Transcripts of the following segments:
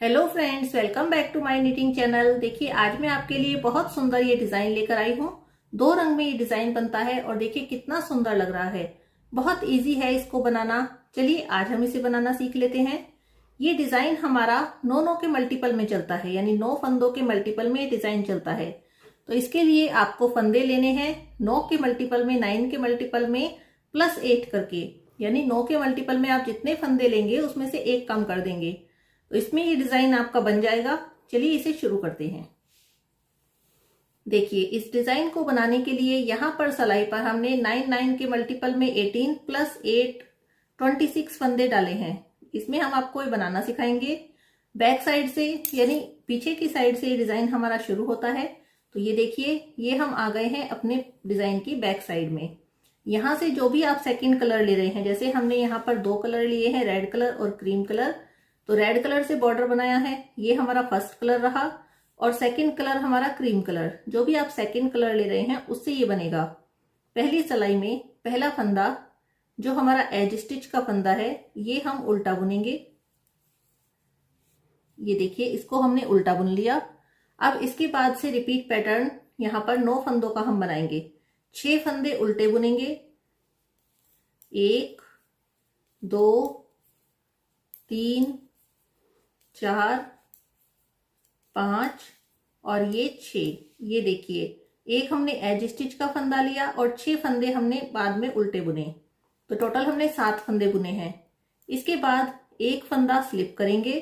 Hello friends, welcome back to my knitting channel. देखिए आज मैं आपके लिए बहुत सुंदर ये डिजाइन लेकर आई हूँ। 2 रंग में ये डिजाइन बनता है और देखिए कितना सुंदर लग रहा है। बहुत इजी है इसको बनाना। चलिए आज हम इसे बनाना सीख लेते हैं। ये डिजाइन हमारा 9 के मल्टीपल में चलता है, यानी 9 फंदों के मल्टीपल में डिजाइन चलता है। तो इसके लिए आपको फंदे लेने हैं 9 के मल्टीपल में, 9 के मल्टीपल में +8 करके, यानी 9 के मल्टीपल में आप जितने फंदे लेंगे उसमें से 1 कम कर देंगे तो इसमें ये डिजाइन आपका बन जाएगा। चलिए इसे शुरू करते हैं। देखिए इस डिजाइन को बनाने के लिए यहाँ पर सिलाई पर हमने 9 के मल्टीपल में 18 + 8 26 फंदे डाले हैं। इसमें हम आपको ये बनाना सिखाएंगे। बैक साइड से यानी पीछे की साइड से ये डिजाइन हमारा शुरू होता है। तो ये देखिए ये हम आ गए हैं अपने डिजाइन की बैक साइड में। यहाँ से जो भी आप सेकंड कलर ले रहे हैं, जैसे हमने यहाँ पर 2 कलर लिए हैं, रेड कलर और क्रीम कलर। तो रेड कलर से बॉर्डर बनाया है, ये हमारा फर्स्ट कलर रहा और सेकंड कलर हमारा क्रीम कलर। जो भी आप सेकंड कलर ले रहे हैं उससे ये बनेगा। पहली सिलाई में पहला फंदा जो हमारा एज स्टिच का फंदा है ये हम उल्टा बुनेंगे। ये देखिए इसको हमने उल्टा बुन लिया। अब इसके बाद से रिपीट पैटर्न यहाँ पर 9 फंदों का हम बनाएंगे। 6 फंदे उल्टे बुनेंगे, 1 2 3 4 5 और ये 6। ये देखिए एक हमने एज स्टिच का फंदा लिया और 6 फंदे हमने बाद में उल्टे बुने। तो टोटल हमने 7 फंदे बुने हैं। इसके बाद एक फंदा स्लिप करेंगे,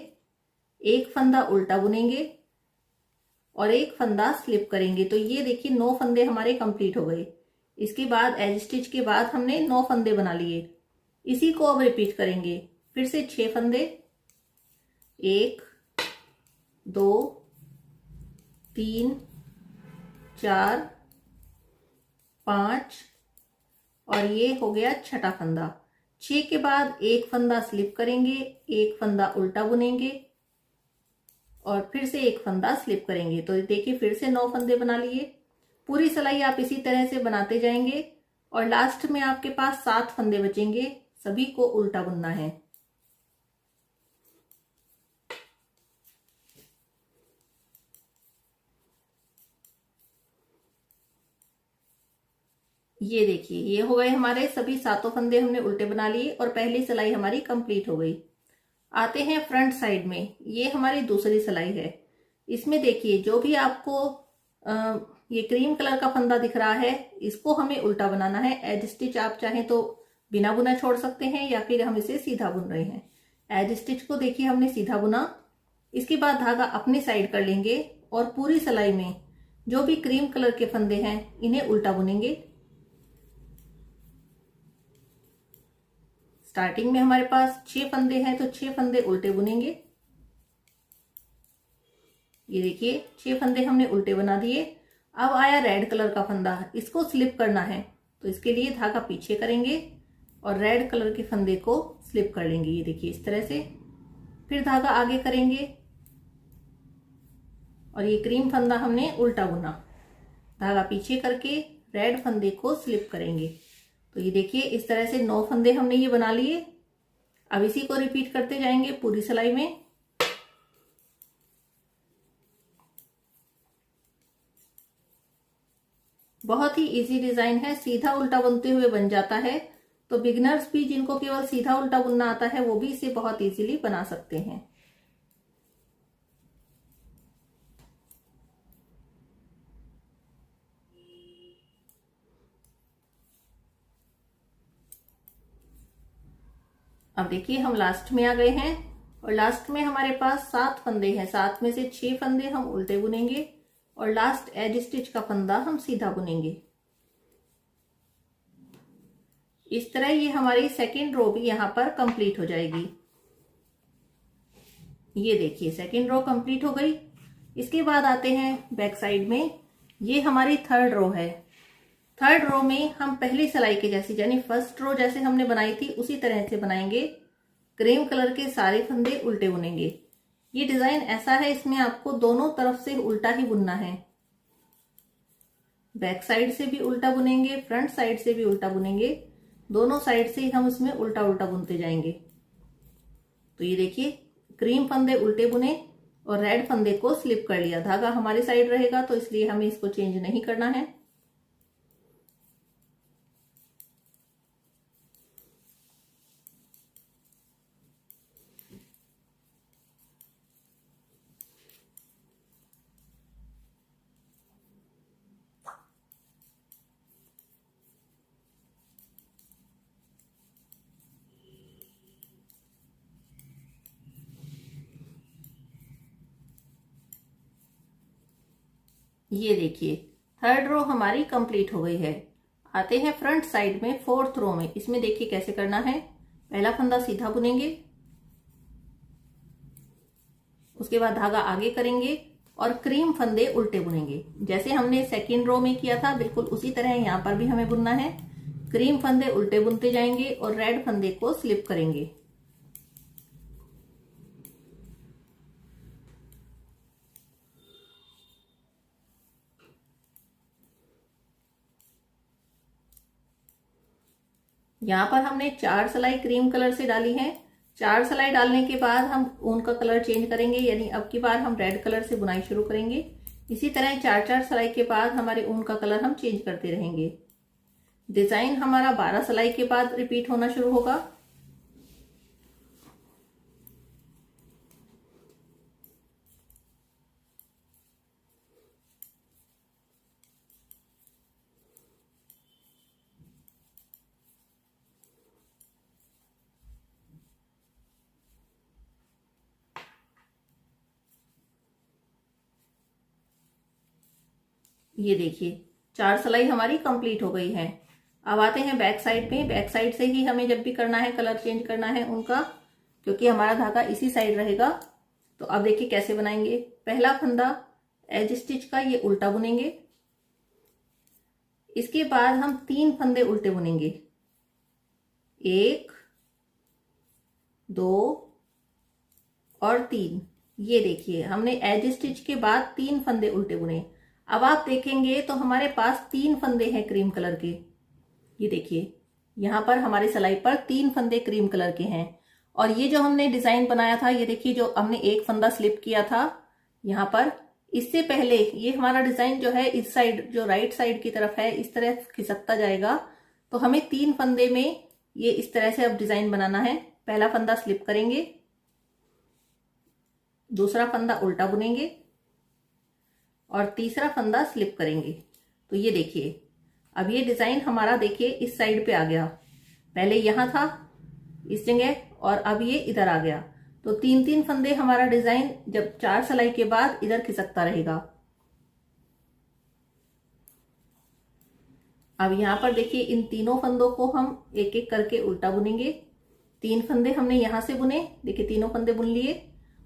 एक फंदा उल्टा बुनेंगे और एक फंदा स्लिप करेंगे। तो ये देखिए 9 फंदे हमारे कंप्लीट हो गए। इसके बाद एज स्टिच के बाद हमने 9 फंदे बना लिए। इसी को अब रिपीट करेंगे। फिर से 6 फंदे, 1 2 3 4 5 और ये हो गया छठा फंदा। 6 के बाद एक फंदा स्लिप करेंगे, एक फंदा उल्टा बुनेंगे और फिर से एक फंदा स्लिप करेंगे। तो देखिए फिर से 9 फंदे बना लिए। पूरी सिलाई आप इसी तरह से बनाते जाएंगे और लास्ट में आपके पास 7 फंदे बचेंगे। सभी को उल्टा बुनना है। ये देखिए ये हो गए हमारे सभी 7 फंदे हमने उल्टे बना लिए और पहली सिलाई हमारी कंप्लीट हो गई। आते हैं फ्रंट साइड में। ये हमारी दूसरी सिलाई है। इसमें देखिए जो भी आपको ये क्रीम कलर का फंदा दिख रहा है इसको हमें उल्टा बनाना है। एज स्टिच आप चाहें तो बिना बुना छोड़ सकते हैं या फिर हम इसे सीधा बुन रहे हैं। एज स्टिच को देखिए हमने सीधा बुना। इसके बाद धागा अपनी साइड कर लेंगे और पूरी सिलाई में जो भी क्रीम कलर के फंदे हैं इन्हें उल्टा बुनेंगे। स्टार्टिंग में हमारे पास 6 फंदे हैं तो 6 फंदे उल्टे बुनेंगे। ये देखिए 6 फंदे हमने उल्टे बना दिए। अब आया रेड कलर का फंदा, इसको स्लिप करना है तो इसके लिए धागा पीछे करेंगे और रेड कलर के फंदे को स्लिप कर लेंगे। ये देखिए इस तरह से। फिर धागा आगे करेंगे और ये क्रीम फंदा हमने उल्टा बुना। धागा पीछे करके रेड फंदे को स्लिप करेंगे। तो ये देखिए इस तरह से 9 फंदे हमने ये बना लिए। अब इसी को रिपीट करते जाएंगे पूरी सिलाई में। बहुत ही इजी डिजाइन है, सीधा उल्टा बुनते हुए बन जाता है। तो बिगिनर्स भी जिनको केवल सीधा उल्टा बुनना आता है वो भी इसे बहुत इजीली बना सकते हैं। अब देखिए हम लास्ट में आ गए हैं और लास्ट में हमारे पास 7 फंदे हैं। 7 में से 6 फंदे हम उल्टे बुनेंगे और लास्ट एज स्टिच का फंदा हम सीधा बुनेंगे। इस तरह ये हमारी सेकेंड रो भी यहाँ पर कंप्लीट हो जाएगी। ये देखिए सेकेंड रो कंप्लीट हो गई। इसके बाद आते हैं बैक साइड में। ये हमारी थर्ड रो है। थर्ड रो में हम पहली सिलाई के जैसी यानी फर्स्ट रो जैसे हमने बनाई थी उसी तरह से बनाएंगे। क्रीम कलर के सारे फंदे उल्टे बुनेंगे। ये डिजाइन ऐसा है, इसमें आपको दोनों तरफ से उल्टा ही बुनना है। बैक साइड से भी उल्टा बुनेंगे, फ्रंट साइड से भी उल्टा बुनेंगे। दोनों साइड से हम इसमें उल्टा उल्टा बुनते जाएंगे। तो ये देखिए क्रीम फंदे उल्टे बुने और रेड फंदे को स्लिप कर लिया। धागा हमारी साइड रहेगा तो इसलिए हमें इसको चेंज नहीं करना है। ये देखिए थर्ड रो हमारी कंप्लीट हो गई है। आते हैं फ्रंट साइड में फोर्थ रो में। इसमें देखिए कैसे करना है। पहला फंदा सीधा बुनेंगे, उसके बाद धागा आगे करेंगे और क्रीम फंदे उल्टे बुनेंगे। जैसे हमने सेकंड रो में किया था बिल्कुल उसी तरह यहाँ पर भी हमें बुनना है। क्रीम फंदे उल्टे बुनते जाएंगे और रेड फंदे को स्लिप करेंगे। यहाँ पर हमने 4 सिलाई क्रीम कलर से डाली है। 4 सिलाई डालने के बाद हम ऊन का कलर चेंज करेंगे, यानी अब की बार हम रेड कलर से बुनाई शुरू करेंगे। इसी तरह 4 सिलाई के बाद हमारे ऊन का कलर हम चेंज करते रहेंगे। डिजाइन हमारा 12 सिलाई के बाद रिपीट होना शुरू होगा। ये देखिए 4 सिलाई हमारी कंप्लीट हो गई है। अब आते हैं बैक साइड पे। बैक साइड से ही हमें जब भी करना है कलर चेंज करना है उनका, क्योंकि हमारा धागा इसी साइड रहेगा। तो अब देखिए कैसे बनाएंगे। पहला फंदा एज स्टिच का ये उल्टा बुनेंगे। इसके बाद हम 3 फंदे उल्टे बुनेंगे, 1 2 और 3। ये देखिए हमने एज स्टिच के बाद 3 फंदे उल्टे बुने। अब आप देखेंगे तो हमारे पास 3 फंदे हैं क्रीम कलर के। ये देखिए यहाँ पर हमारी सिलाई पर 3 फंदे क्रीम कलर के हैं। और ये जो हमने डिजाइन बनाया था, ये देखिए जो हमने एक फंदा स्लिप किया था यहाँ पर, इससे पहले ये हमारा डिजाइन जो है इस साइड जो राइट साइड की तरफ है इस तरह खिसकता जाएगा। तो हमें 3 फंदे में ये इस तरह से अब डिजाइन बनाना है। पहला फंदा स्लिप करेंगे, दूसरा फंदा उल्टा बुनेंगे और तीसरा फंदा स्लिप करेंगे। तो ये देखिए अब ये डिजाइन हमारा देखिए इस साइड पे आ गया। पहले यहां था इस जगह और अब ये इधर आ गया। तो 3-3 फंदे हमारा डिजाइन जब 4 सिलाई के बाद इधर खिसकता रहेगा। अब यहां पर देखिए इन तीनों फंदों को हम एक एक करके उल्टा बुनेंगे। 3 फंदे हमने यहां से बुने, देखिए तीनों फंदे बुन लिए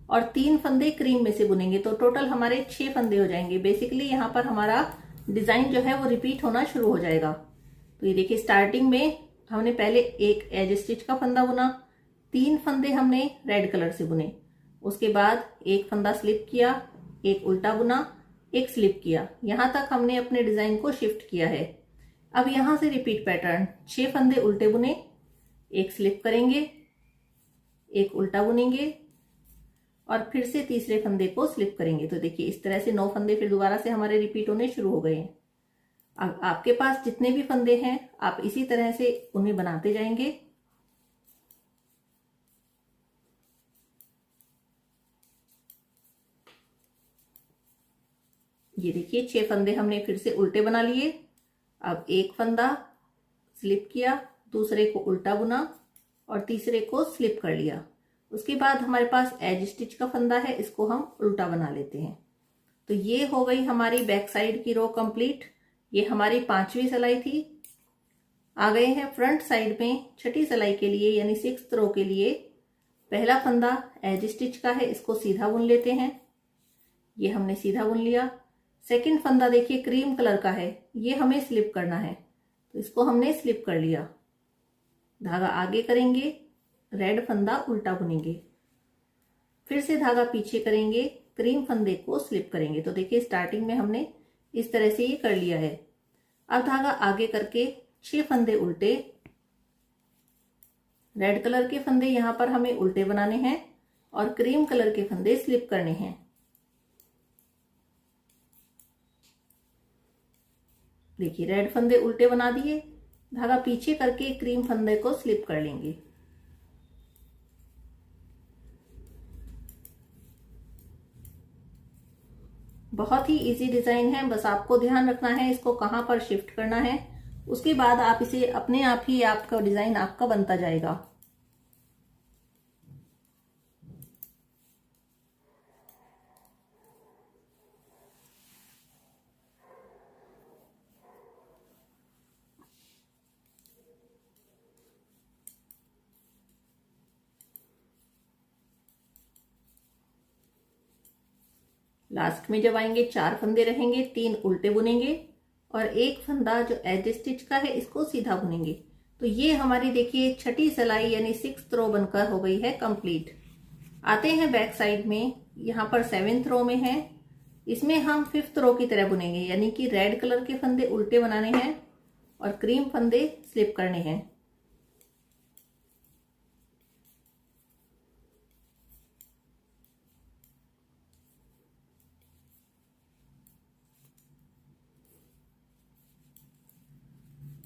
और 3 फंदे क्रीम में से बुनेंगे। तो टोटल हमारे 6 फंदे हो जाएंगे। बेसिकली यहाँ पर हमारा डिजाइन जो है वो रिपीट होना शुरू हो जाएगा। तो ये देखिए स्टार्टिंग में हमने पहले एक एज स्टिच का फंदा बुना, 3 फंदे हमने रेड कलर से बुने, उसके बाद एक फंदा स्लिप किया, एक उल्टा बुना, एक स्लिप किया। यहां तक हमने अपने डिजाइन को शिफ्ट किया है। अब यहां से रिपीट पैटर्न, 6 फंदे उल्टे बुने, एक स्लिप करेंगे, एक उल्टा बुनेंगे और फिर से तीसरे फंदे को स्लिप करेंगे। तो देखिए इस तरह से 9 फंदे फिर दोबारा से हमारे रिपीट होने शुरू हो गए हैं। अब आपके पास जितने भी फंदे हैं आप इसी तरह से उन्हें बनाते जाएंगे। ये देखिए 6 फंदे हमने फिर से उल्टे बना लिए। अब एक फंदा स्लिप किया, दूसरे को उल्टा बुना और तीसरे को स्लिप कर लिया। उसके बाद हमारे पास एज स्टिच का फंदा है, इसको हम उल्टा बना लेते हैं। तो ये हो गई हमारी बैक साइड की रो कंप्लीट। ये हमारी 5वीं सिलाई थी। आ गए हैं फ्रंट साइड में 6ठी सिलाई के लिए, यानी 6th रो के लिए। पहला फंदा एज स्टिच का है, इसको सीधा बुन लेते हैं। ये हमने सीधा बुन लिया। सेकंड फंदा देखिए क्रीम कलर का है, ये हमें स्लिप करना है, तो इसको हमने स्लिप कर लिया। धागा आगे करेंगे, रेड फंदा उल्टा बुनेंगे, फिर से धागा पीछे करेंगे, क्रीम फंदे को स्लिप करेंगे। तो देखिए स्टार्टिंग में हमने इस तरह से ये कर लिया है। अब धागा आगे करके 6 फंदे उल्टे, रेड कलर के फंदे यहां पर हमें उल्टे बनाने हैं और क्रीम कलर के फंदे स्लिप करने हैं। देखिए रेड फंदे उल्टे बना दिए, धागा पीछे करके क्रीम फंदे को स्लिप कर लेंगे। बहुत ही इजी डिजाइन है, बस आपको ध्यान रखना है इसको कहाँ पर शिफ्ट करना है। उसके बाद आप इसे अपने आप ही आपका डिजाइन आपका बनता जाएगा। लास्ट में जब आएंगे 4 फंदे रहेंगे, 3 उल्टे बुनेंगे और एक फंदा जो एज स्टिच का है इसको सीधा बुनेंगे। तो ये हमारी देखिए छठी सिलाई यानी 6th रो बनकर हो गई है कंप्लीट। आते हैं बैक साइड में, यहाँ पर 7th रो में है, इसमें हम 5th रो की तरह बुनेंगे, यानी कि रेड कलर के फंदे उल्टे बनाने हैं और क्रीम फंदे स्लिप करने हैं।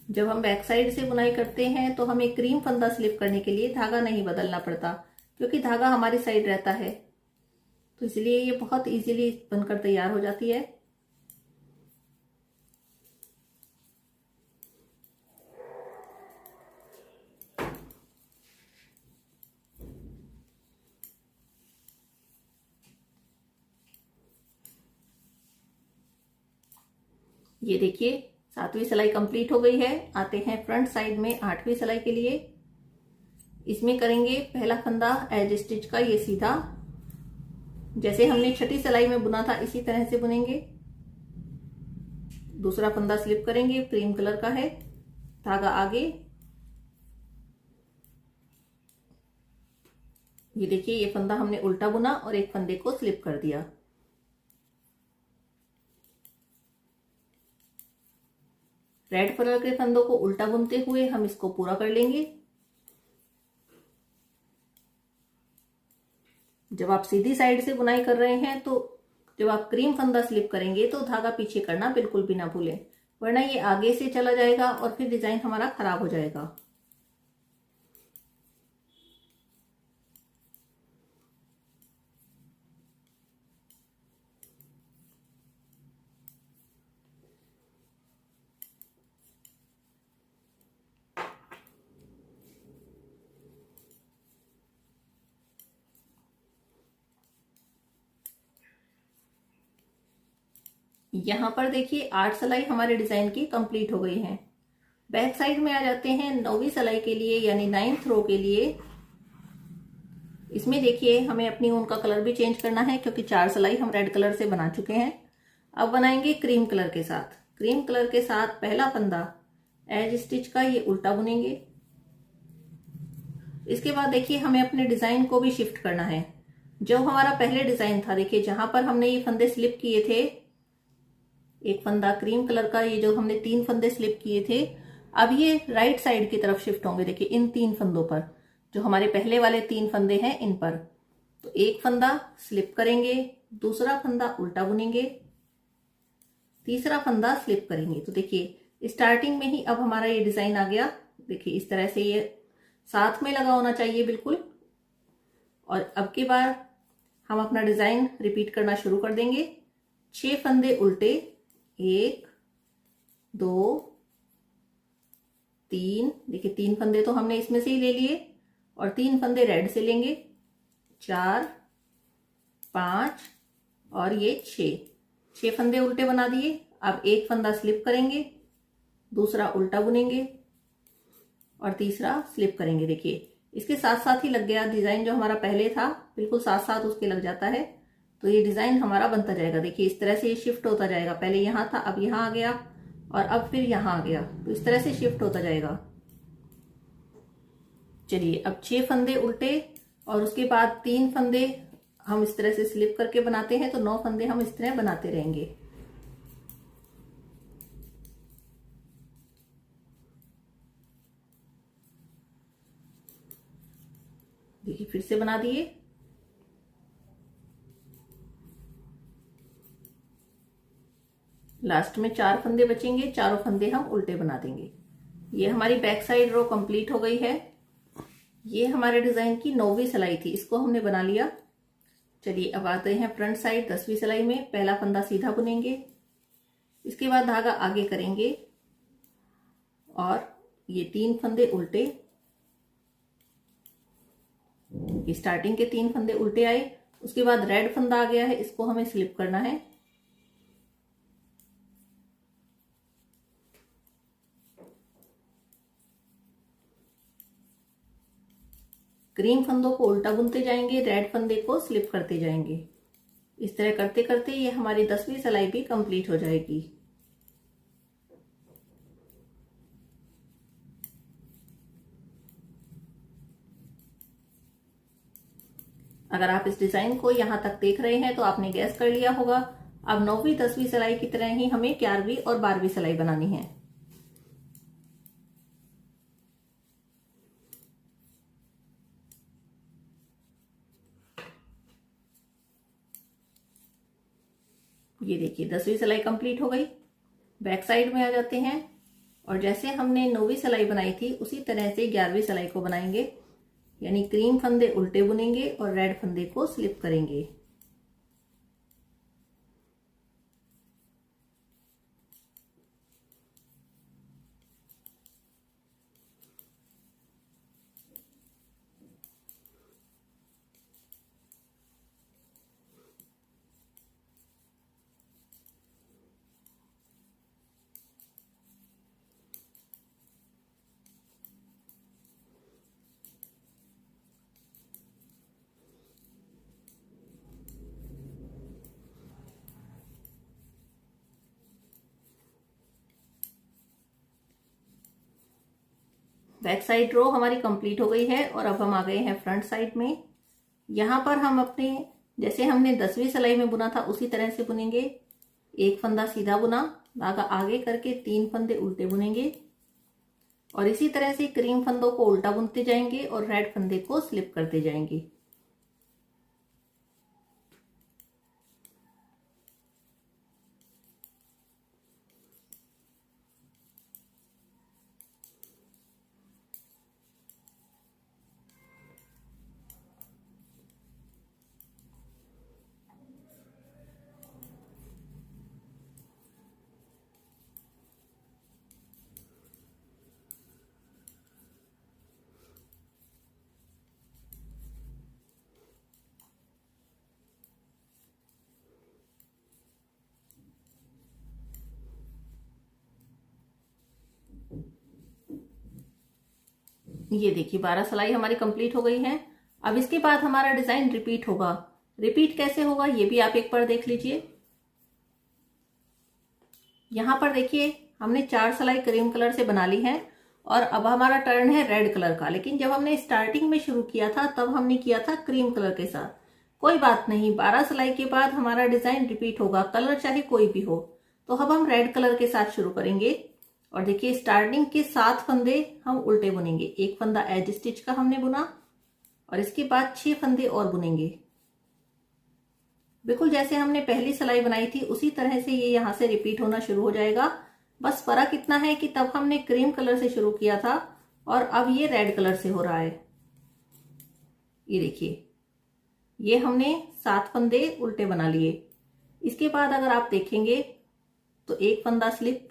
जब हम बैक साइड से बुनाई करते हैं तो हमें क्रीम फंदा स्लिप करने के लिए धागा नहीं बदलना पड़ता, क्योंकि धागा हमारी साइड रहता है, तो इसलिए ये बहुत इजीली बनकर तैयार हो जाती है। ये देखिए 7वीं सिलाई कंप्लीट हो गई है। आते हैं फ्रंट साइड में 8वीं सिलाई के लिए। इसमें करेंगे पहला फंदा एज स्टिच का, ये सीधा जैसे हमने छठी सिलाई में बुना था इसी तरह से बुनेंगे। दूसरा फंदा स्लिप करेंगे, क्रीम कलर का है, धागा आगे। ये देखिए ये फंदा हमने उल्टा बुना और एक फंदे को स्लिप कर दिया। रेड कलर के फंदों को उल्टा बुनते हुए हम इसको पूरा कर लेंगे। जब आप सीधी साइड से बुनाई कर रहे हैं तो जब आप क्रीम फंदा स्लिप करेंगे तो धागा पीछे करना बिल्कुल भी ना भूलें, वरना ये आगे से चला जाएगा और फिर डिजाइन हमारा खराब हो जाएगा। यहाँ पर देखिए 8 सिलाई हमारे डिजाइन की कंप्लीट हो गई है। बैक साइड में आ जाते हैं 9वीं सिलाई के लिए यानी 9th रो के लिए। इसमें देखिए हमें अपनी ऊन का कलर भी चेंज करना है, क्योंकि 4 सिलाई हम रेड कलर से बना चुके हैं। अब बनाएंगे क्रीम कलर के साथ। क्रीम कलर के साथ पहला फंदा एज स्टिच का ये उल्टा बुनेंगे। इसके बाद देखिए हमें अपने डिजाइन को भी शिफ्ट करना है। जो हमारा पहले डिजाइन था, देखिए जहां पर हमने ये फंदे स्लिप किए थे, एक फंदा क्रीम कलर का, ये जो हमने 3 फंदे स्लिप किए थे, अब ये राइट साइड की तरफ शिफ्ट होंगे। देखिए इन 3 फंदों पर, जो हमारे पहले वाले 3 फंदे हैं इन पर। तो एक फंदा स्लिप करेंगे, दूसरा फंदा उल्टा बुनेंगे, तीसरा फंदा स्लिप करेंगे। तो देखिए स्टार्टिंग में ही अब हमारा ये डिजाइन आ गया। देखिए इस तरह से ये साथ में लगा होना चाहिए बिल्कुल। और अब की बार हम अपना डिजाइन रिपीट करना शुरू कर देंगे। 6 फंदे उल्टे, 1 2 3, देखिए 3 फंदे तो हमने इसमें से ही ले लिए और 3 फंदे रेड से लेंगे, 4 5 और ये 6 फंदे उल्टे बना दिए। अब एक फंदा स्लिप करेंगे, दूसरा उल्टा बुनेंगे और तीसरा स्लिप करेंगे। देखिए इसके साथ साथ ही लग गया डिजाइन, जो हमारा पहले था बिल्कुल साथ साथ उसके लग जाता है, तो ये डिजाइन हमारा बनता जाएगा। देखिए इस तरह से ये शिफ्ट होता जाएगा, पहले यहाँ था अब यहाँ आ गया और अब फिर यहाँ आ गया, तो इस तरह से शिफ्ट होता जाएगा। चलिए अब 6 फंदे उल्टे और उसके बाद 3 फंदे हम इस तरह से स्लिप करके बनाते हैं, तो 9 फंदे हम इस तरह बनाते रहेंगे। देखिए फिर से बना दिए। लास्ट में 4 फंदे बचेंगे, चारों फंदे हम उल्टे बना देंगे। ये हमारी बैक साइड रो कंप्लीट हो गई है। ये हमारे डिजाइन की 9वीं सिलाई थी, इसको हमने बना लिया। चलिए अब आते हैं फ्रंट साइड 10वीं सिलाई में। पहला फंदा सीधा बुनेंगे, इसके बाद धागा आगे करेंगे और ये 3 फंदे उल्टे, स्टार्टिंग के 3 फंदे उल्टे आए। उसके बाद रेड फंदा आ गया है, इसको हमें स्लिप करना है। क्रीम फंदों को उल्टा बुनते जाएंगे, रेड फंदे को स्लिप करते जाएंगे। इस तरह करते करते ये हमारी 10वीं सिलाई भी कंप्लीट हो जाएगी। अगर आप इस डिजाइन को यहां तक देख रहे हैं तो आपने गैस कर लिया होगा। अब 9वीं 10वीं सिलाई की तरह ही हमें 11वीं और 12वीं सिलाई बनानी है। ये देखिए 10वीं सिलाई कंप्लीट हो गई। बैक साइड में आ जाते हैं और जैसे हमने 9वीं सिलाई बनाई थी उसी तरह से 11वीं सिलाई को बनाएंगे, यानी क्रीम फंदे उल्टे बुनेंगे और रेड फंदे को स्लिप करेंगे। बैक साइड रो हमारी कंप्लीट हो गई है और अब हम आ गए हैं फ्रंट साइड में। यहां पर हम अपने जैसे हमने 10वीं सिलाई में बुना था उसी तरह से बुनेंगे। एक फंदा सीधा बुना, धागा आगे करके 3 फंदे उल्टे बुनेंगे और इसी तरह से क्रीम फंदों को उल्टा बुनते जाएंगे और रेड फंदे को स्लिप करते जाएंगे। ये देखिए 12 सिलाई हमारी कंप्लीट हो गई है। अब इसके बाद हमारा डिजाइन रिपीट होगा। रिपीट कैसे होगा ये भी आप एक बार देख लीजिए। यहां पर देखिए हमने 4 सिलाई क्रीम कलर से बना ली है और अब हमारा टर्न है रेड कलर का, लेकिन जब हमने स्टार्टिंग में शुरू किया था तब हमने किया था क्रीम कलर के साथ। कोई बात नहीं, 12 सिलाई के बाद हमारा डिजाइन रिपीट होगा, कलर चाहे कोई भी हो। तो अब हम रेड कलर के साथ शुरू करेंगे और देखिए स्टार्टिंग के 7 फंदे हम उल्टे बुनेंगे। एक फंदा एज स्टिच का हमने बुना और इसके बाद 6 फंदे और बुनेंगे, बिल्कुल जैसे हमने पहली सिलाई बनाई थी उसी तरह से ये यहां से रिपीट होना शुरू हो जाएगा। बस फर्क इतना है कि तब हमने क्रीम कलर से शुरू किया था और अब ये रेड कलर से हो रहा है। ये देखिए ये हमने 7 फंदे उल्टे बना लिए। इसके बाद अगर आप देखेंगे तो एक फंदा स्लिप,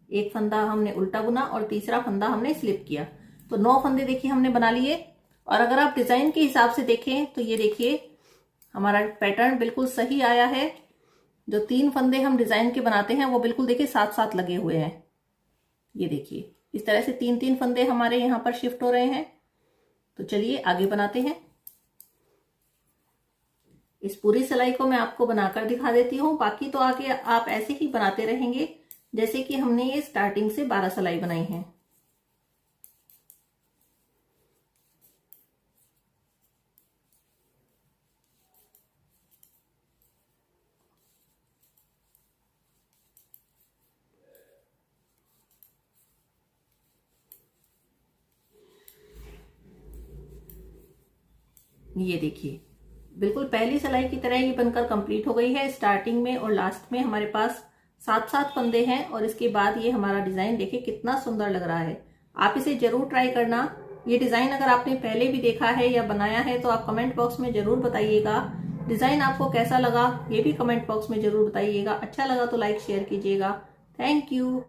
एक फंदा हमने उल्टा बुना और तीसरा फंदा हमने स्लिप किया, तो 9 फंदे देखिए हमने बना लिए। और अगर आप डिजाइन के हिसाब से देखें तो ये देखिए हमारा पैटर्न बिल्कुल सही आया है। जो 3 फंदे हम डिजाइन के बनाते हैं वो बिल्कुल देखिए साथ साथ लगे हुए हैं। ये देखिए इस तरह से 3-3 फंदे हमारे यहाँ पर शिफ्ट हो रहे हैं। तो चलिए आगे बनाते हैं। इस पूरी सिलाई को मैं आपको बनाकर दिखा देती हूँ, बाकी तो आगे आप ऐसे ही बनाते रहेंगे जैसे कि हमने ये स्टार्टिंग से 12 सिलाई बनाई है। ये देखिए बिल्कुल पहली सिलाई की तरह ये बनकर कंप्लीट हो गई है। स्टार्टिंग में और लास्ट में हमारे पास 7-7 फंदे हैं और इसके बाद ये हमारा डिजाइन देखिए कितना सुंदर लग रहा है। आप इसे जरूर ट्राई करना। ये डिजाइन अगर आपने पहले भी देखा है या बनाया है तो आप कमेंट बॉक्स में जरूर बताइएगा। डिजाइन आपको कैसा लगा ये भी कमेंट बॉक्स में जरूर बताइएगा। अच्छा लगा तो लाइक शेयर कीजिएगा। Thank you.